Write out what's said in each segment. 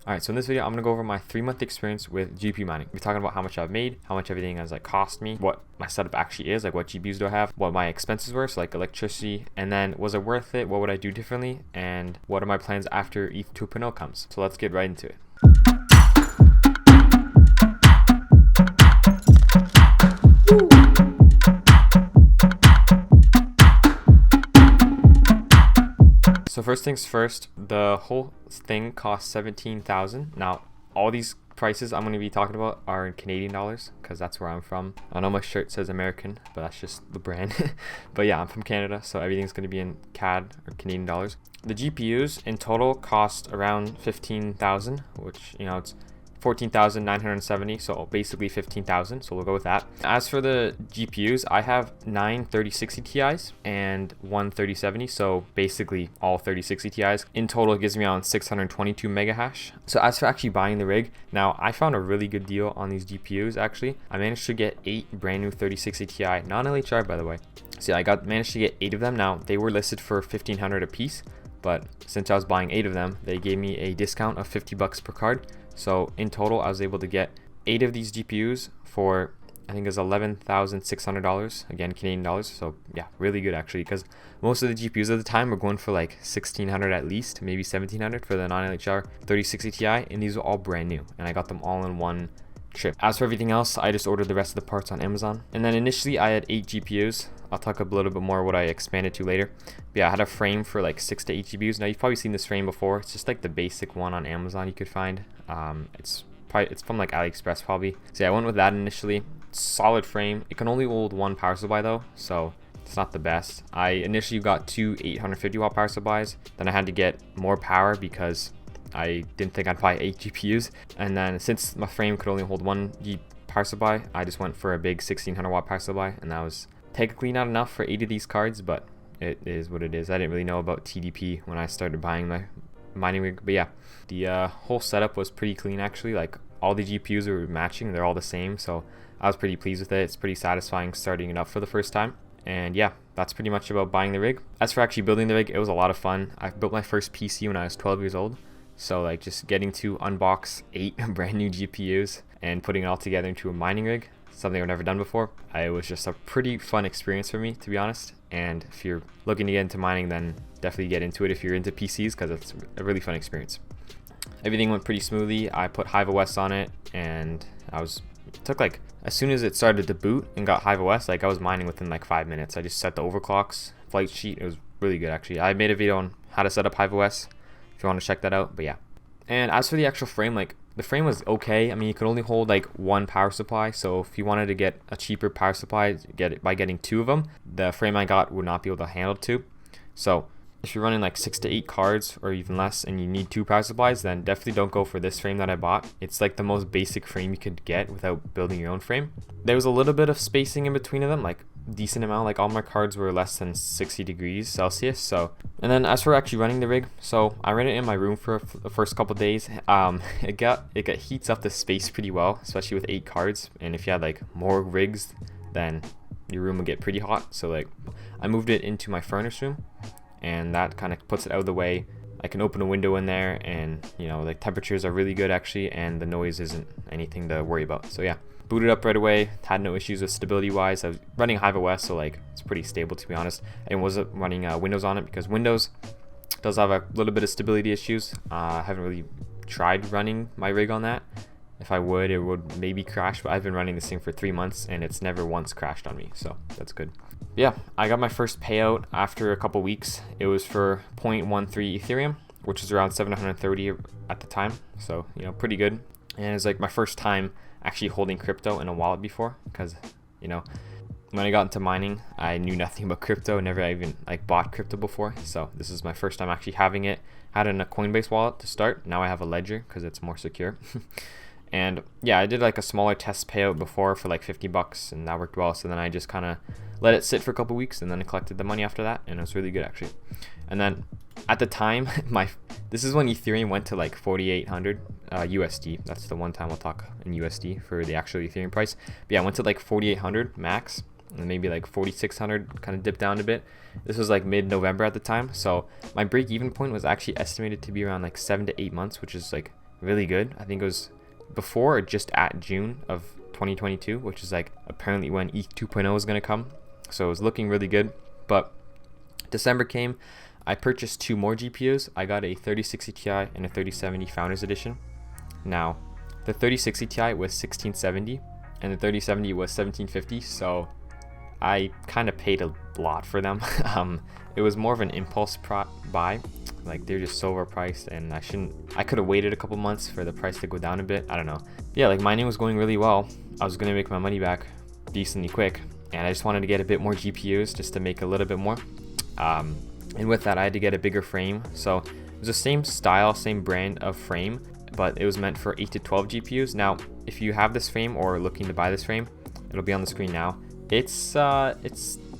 Alright, so in this video, I'm going to go over my 3-month experience with GPU mining. We're talking about how much I've made, how much everything has like cost me, what my setup actually is, like what GPUs do I have, what my expenses were, so like electricity, and then was it worth it, what would I do differently, and what are my plans after ETH 2.0 comes. So let's get right into it. So first things first, the whole thing cost 17,000. Now, all these prices I'm going to be talking about are in Canadian dollars because that's where I'm from. I know my shirt says American, but that's just the brand. But yeah, I'm from Canada, so everything's going to be in CAD or Canadian dollars. The GPUs in total cost around 15,000, which, you know, it's 14,970, so basically 15,000, so we'll go with that. As for the GPUs, I have 9 3060 Ti's and one 3070, so basically all 3060 Ti's. In total, it gives me around 622 mega hash. So as for actually buying the rig, now I found a really good deal on these GPUs actually. I managed to get 8 brand new 3060 Ti, non-LHR by the way. So yeah, managed to get 8 of them. Now, they were listed for 1,500 a piece, but since I was buying 8 of them, they gave me a discount of 50 bucks per card. So in total, I was able to get 8 of these GPUs for, I think it's $11,600, again, Canadian dollars. So yeah, really good actually, because most of the GPUs at the time were going for like 1,600 at least, maybe 1,700 for the non-LHR 3060 Ti, and these were all brand new, and I got them all in one trip. As for everything else, I just ordered the rest of the parts on Amazon. And then initially I had 8 GPUs. I'll talk a little bit more what I expanded to later. But yeah, I had a frame for like 6 to 8 GPUs. Now you've probably seen this frame before. It's just like the basic one on Amazon you could find. It's from like AliExpress probably. So yeah, I went with that initially. Solid frame. It can only hold one power supply though, so it's not the best. I initially got 2 850 watt power supplies. Then I had to get more power because I didn't think I'd buy 8 GPUs. And then since my frame could only hold one power supply, I just went for a big 1,600 watt power supply, and that was technically not enough for 8 of these cards, but it is what it is. I didn't really know about TDP when I started buying my mining rig, but yeah, the whole setup was pretty clean actually. Like all the GPUs were matching, they're all the same, so I was pretty pleased with it. It's pretty satisfying starting it up for the first time. And yeah, that's pretty much about buying the rig. As for actually building the rig, it was a lot of fun. I built my first PC when I was 12 years old, so like just getting to unbox 8 brand new GPUs and putting it all together into a mining rig, something I've never done before. It was just a pretty fun experience for me, to be honest. And if you're looking to get into mining, then definitely get into it if you're into PCs, because it's a really fun experience. Everything went pretty smoothly. I put Hive OS on it, and it took like, as soon as it started to boot and got Hive OS, like I was mining within like 5 minutes. I just set the overclocks, flight sheet. It was really good actually. I made a video on how to set up Hive OS if you want to check that out, but yeah. And as for the actual frame, like the frame was okay. I mean, you could only hold like one power supply, so if you wanted to get a cheaper power supply, get it by getting 2 of them. The frame I got would not be able to handle 2. So if you're running like 6 to 8 cards or even less and you need 2 power supplies, then definitely don't go for this frame that I bought. It's like the most basic frame you could get without building your own frame. There was a little bit of spacing in between of them, like decent amount. Like all my cards were less than 60 degrees Celsius. So, and then as for actually running the rig, so I ran it in my room for the first couple days. It got heats up the space pretty well, especially with 8 cards. And if you had like more rigs, then your room would get pretty hot. So like I moved it into my furnace room, and that kind of puts it out of the way. I can open a window in there, and you know, the temperatures are really good actually, and the noise isn't anything to worry about. So yeah, booted up right away, had no issues with stability wise. I was running Hive OS, so like it's pretty stable to be honest. And wasn't running Windows on it because Windows does have a little bit of stability issues. I haven't really tried running my rig on that. If I would, it would maybe crash, but I've been running this thing for 3 months and it's never once crashed on me, so that's good. Yeah, I got my first payout after a couple weeks. It was for 0.13 Ethereum, which is around 730 at the time, so you know, pretty good. And it's like my first time actually holding crypto in a wallet before, because you know, when I got into mining, I knew nothing about crypto, never even like bought crypto before, so this is my first time actually having it. Had it in a Coinbase wallet to start. Now I have a Ledger because it's more secure. And yeah, I did like a smaller test payout before for like 50 bucks, and that worked well. So then I just kind of let it sit for a couple weeks, and then I collected the money after that, and it was really good actually. And then at the time, this is when Ethereum went to like 4,800 USD. That's the one time I'll talk in USD for the actual Ethereum price. But yeah, I went to like 4,800 max, and maybe like 4,600 kind of dipped down a bit. This was like mid-November at the time, so my break-even point was actually estimated to be around like 7 to 8 months, which is like really good. I think it was before or just at June of 2022, which is like apparently when ETH 2.0 is going to come. So it was looking really good. But December came, I purchased 2 more GPUs. I got a 3060 Ti and a 3070 Founders Edition. Now, the 3060 Ti was 1670 and the 3070 was 1750, so I kind of paid a lot for them. It was more of an impulse buy. Like, they're just so overpriced, and I could have waited a couple months for the price to go down a bit. I don't know. Yeah, like, mining was going really well. I was going to make my money back decently quick, and I just wanted to get a bit more GPUs just to make a little bit more. And with that, I had to get a bigger frame. So it was the same style, same brand of frame, but it was meant for 8 to 12 GPUs. Now, if you have this frame or looking to buy this frame, it'll be on the screen now. It's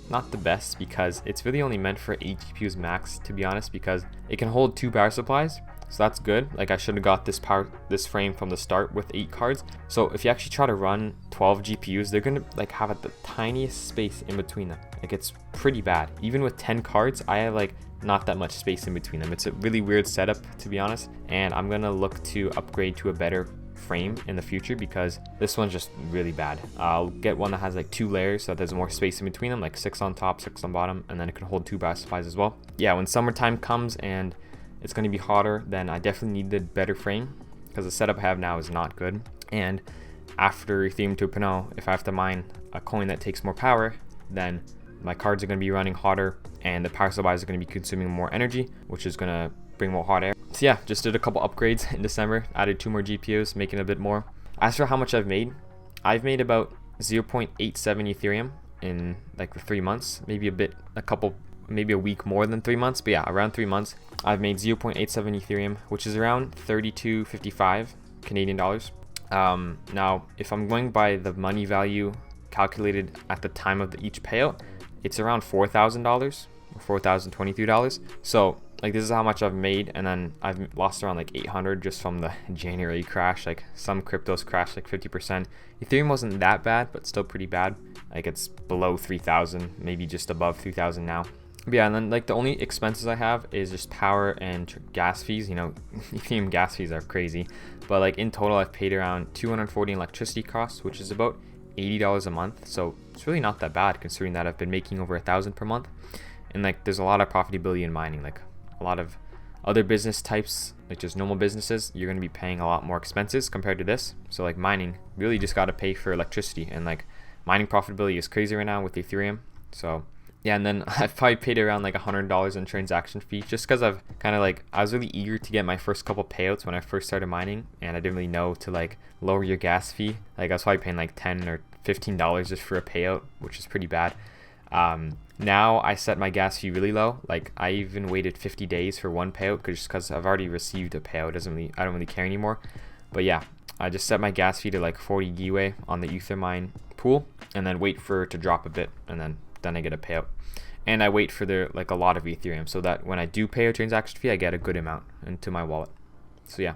not the best because it's really only meant for 8 GPUs max, to be honest, because it can hold 2 power supplies. So that's good. Like, I should have got this frame from the start with 8 cards. So if you actually try to run 12 GPUs, they're gonna like have the tiniest space in between them. Like, it's pretty bad. Even with 10 cards, I have like not that much space in between them. It's a really weird setup, to be honest, and I'm gonna look to upgrade to a better frame in the future because this one's just really bad. I'll get one that has like 2 layers so that there's more space in between them, like 6 on top, 6 on bottom, and then it can hold 2 power supplies as well. Yeah, when summertime comes and it's going to be hotter, then I definitely need the better frame because the setup I have now is not good. And after Ethereum 2.0, if I have to mine a coin that takes more power, then my cards are going to be running hotter and the power supplies are going to be consuming more energy, which is going to bring more hot air. So yeah, just did a couple upgrades in December, added 2 more GPUs, making a bit more. As for how much I've made about 0.87 Ethereum in like the 3 months, maybe a week more than 3 months, but yeah, around 3 months. I've made 0.87 Ethereum, which is around 32.55 Canadian dollars. Now, if I'm going by the money value calculated at the time of each payout, it's around $4,000 or $4,023. So like, this is how much I've made, and then I've lost around like 800 just from the January crash. Like, some cryptos crashed like 50%. Ethereum wasn't that bad, but still pretty bad. Like, it's below 3,000, maybe just above 3,000 now. But yeah, and then like the only expenses I have is just power and gas fees. You know, Ethereum gas fees are crazy, but like in total I've paid around 240 in electricity costs, which is about $80 a month. So it's really not that bad considering that I've been making over 1,000 per month. And like, there's a lot of profitability in mining. Like, a lot of other business types, like just normal businesses, you're going to be paying a lot more expenses compared to this. So like, mining, really just got to pay for electricity, and like, mining profitability is crazy right now with Ethereum. So yeah, and then I've probably paid around like $100 in transaction fee just because I've kind of like, I was really eager to get my first couple payouts when I first started mining, and I didn't really know to like lower your gas fee. Like, I was probably paying like $10 or $15 just for a payout, which is pretty bad. Now I set my gas fee really low. Like, I even waited 50 days for one payout because I've already received a payout. I don't really care anymore. But yeah, I just set my gas fee to like 40 GWay on the Ethermine pool, and then wait for it to drop a bit, and then I get a payout. And I wait for a lot of Ethereum so that when I do pay a transaction fee, I get a good amount into my wallet. So yeah.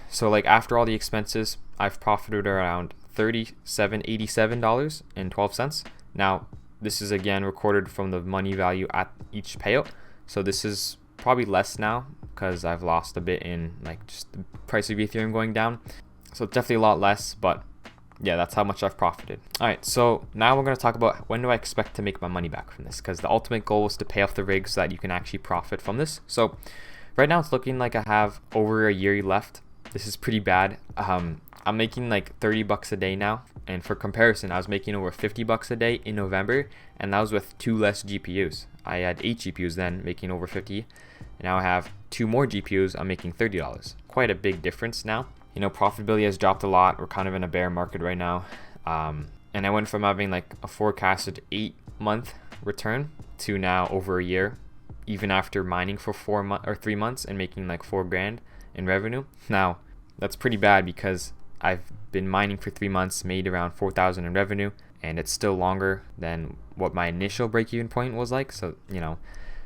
So like, after all the expenses, I've profited around $37.87.12. Now, this is again recorded from the money value at each payout. So this is probably less now because I've lost a bit in like just the price of Ethereum going down. So it's definitely a lot less, but yeah, that's how much I've profited. All right, so now we're going to talk about when do I expect to make my money back from this, because the ultimate goal is to pay off the rig so that you can actually profit from this. So right now it's looking like I have over a year left. This is pretty bad. I'm making like $30 a day now, and for comparison, I was making over $50 a day in November, and that was with 2 less GPUs. I had 8 GPUs then, making over 50, and now I have 2 more GPUs. I'm making $30. Quite a big difference now. You know, profitability has dropped a lot. We're kind of in a bear market right now, and I went from having like a forecasted 8-month return to now over a year, even after mining for 3 months and making like $4,000 in revenue. Now, that's pretty bad because I've been mining for 3 months, made around $4,000 in revenue, and it's still longer than what my initial break-even point was like. So, you know,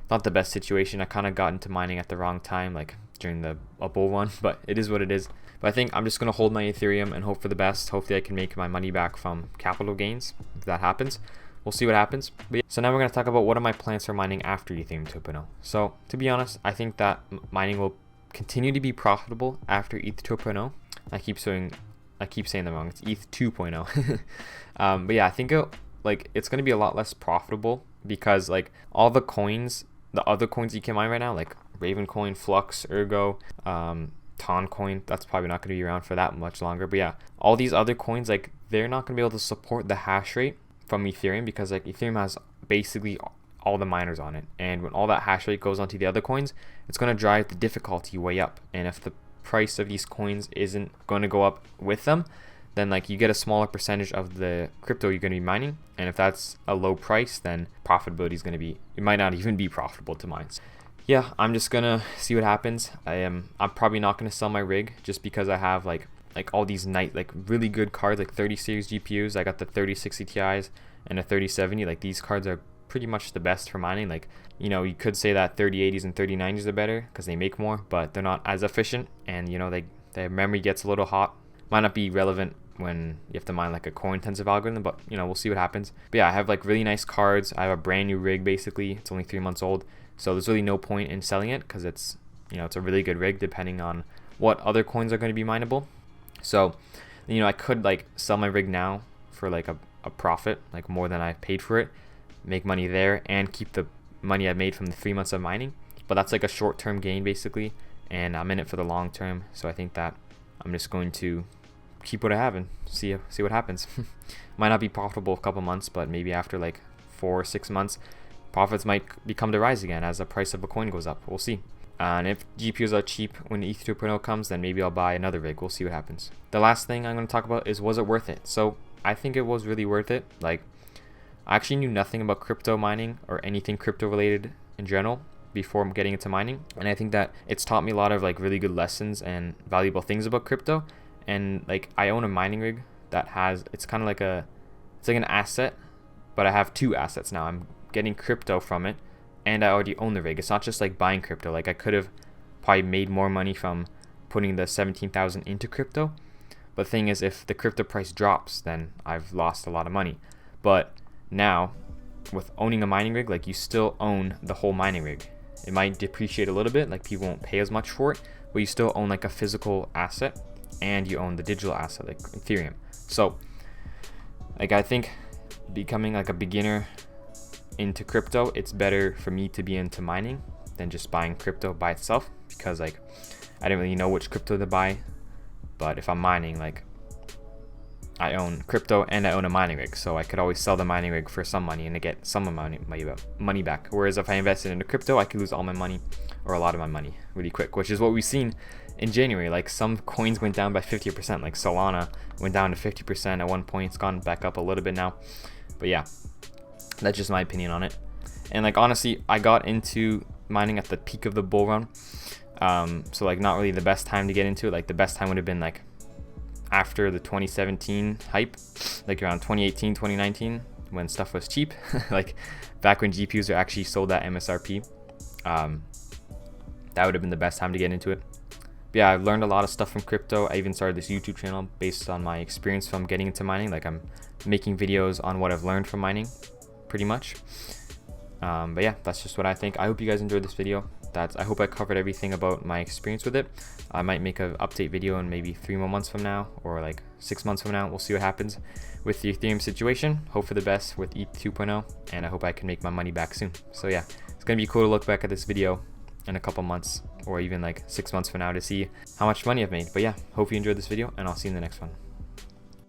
not the best situation. I kind of got into mining at the wrong time, like during a bull run, but it is what it is. But I think I'm just going to hold my Ethereum and hope for the best. Hopefully I can make my money back from capital gains if that happens. We'll see what happens. But yeah, so now we're going to talk about what are my plans for mining after Ethereum 2.0. So to be honest, I think that mining will continue to be profitable after ETH 2.0. I keep saying them wrong. It's ETH 2.0. But yeah, I think it's going to be a lot less profitable because like all the coins, the other coins you can mine right now, like Raven Coin, Flux, Ergo, Ton Coin, that's probably not going to be around for that much longer. But yeah, all these other coins, like they're not going to be able to support the hash rate from Ethereum because like Ethereum has basically all the miners on it, and when all that hash rate goes onto the other coins, it's going to drive the difficulty way up. And if the price of these coins isn't going to go up with them, then like you get a smaller percentage of the crypto you're going to be mining, and if that's a low price, then profitability is going to be, it might not even be profitable to mine. Yeah, I'm just gonna see what happens. I'm probably not gonna sell my rig just because I have like all these really good cards, like 30 series GPUs. I got the 3060 Ti's and a 3070. Like these cards are pretty much the best for mining. Like, you know, you could say that 3080s and 3090s are better because they make more, but they're not as efficient, and you know, their memory gets a little hot. Might not be relevant when you have to mine like a core intensive algorithm, but you know, we'll see what happens. But yeah, I have like really nice cards. I have a brand new rig basically. It's only 3 months old. So there's really no point in selling it because it's, you know, it's a really good rig depending on what other coins are going to be mineable. So, you know, I could like sell my rig now for like a profit, like more than I paid for it, make money there and keep the money I made from the 3 months of mining. But that's like a short-term gain basically, and I'm in it for the long term. So I think that I'm just going to keep what I have and see what happens. Might not be profitable a couple months, but maybe after like 4 or 6 months, profits might become to rise again as the price of a coin goes up. We'll see. And if GPUs are cheap when ETH 2.0 comes, then maybe I'll buy another rig. We'll see what happens. The last thing I'm going to talk about is, was it worth it? So I think it was really worth it. Like, I actually knew nothing about crypto mining or anything crypto related in general before getting into mining. And I think that it's taught me a lot of like really good lessons and valuable things about crypto. And like, I own a mining rig that has, it's kind of like it's like an asset, but I have 2 assets now. I'm getting crypto from it, and I already own the rig. It's not just like buying crypto. Like I could have probably made more money from putting the 17,000 into crypto, but the thing is, if the crypto price drops, then I've lost a lot of money. But now with owning a mining rig, like you still own the whole mining rig. It might depreciate a little bit, like people won't pay as much for it, but you still own like a physical asset, and you own the digital asset like Ethereum. So like I think becoming like a beginner into crypto, it's better for me to be into mining than just buying crypto by itself, because like I didn't really know which crypto to buy. But if I'm mining, like I own crypto and I own a mining rig, so I could always sell the mining rig for some money and to get some of my money back. Whereas if I invested into crypto, I could lose all my money or a lot of my money really quick, which is what we've seen in January. Like some coins went down by 50%, like Solana went down to 50% at one point. It's gone back up a little bit now, but yeah, that's just my opinion on it. And like honestly, I got into mining at the peak of the bull run, so like not really the best time to get into it. Like the best time would have been like after the 2017 hype, like around 2018, 2019, when stuff was cheap, like back when GPUs are actually sold at MSRP. That would have been the best time to get into it. But yeah, I've learned a lot of stuff from crypto. I even started this YouTube channel based on my experience from getting into mining. Like I'm making videos on what I've learned from mining, pretty much. But yeah, that's just what I think. I hope you guys enjoyed this video. I hope I covered everything about my experience with it. I might make an update video in maybe 3 more months from now, or like 6 months from now. We'll see what happens with the Ethereum situation. Hope for the best with ETH 2.0, and I hope I can make my money back soon. So yeah, it's gonna be cool to look back at this video in a couple months, or even like 6 months from now, to see how much money I've made. But yeah, hope you enjoyed this video, and I'll see you in the next one.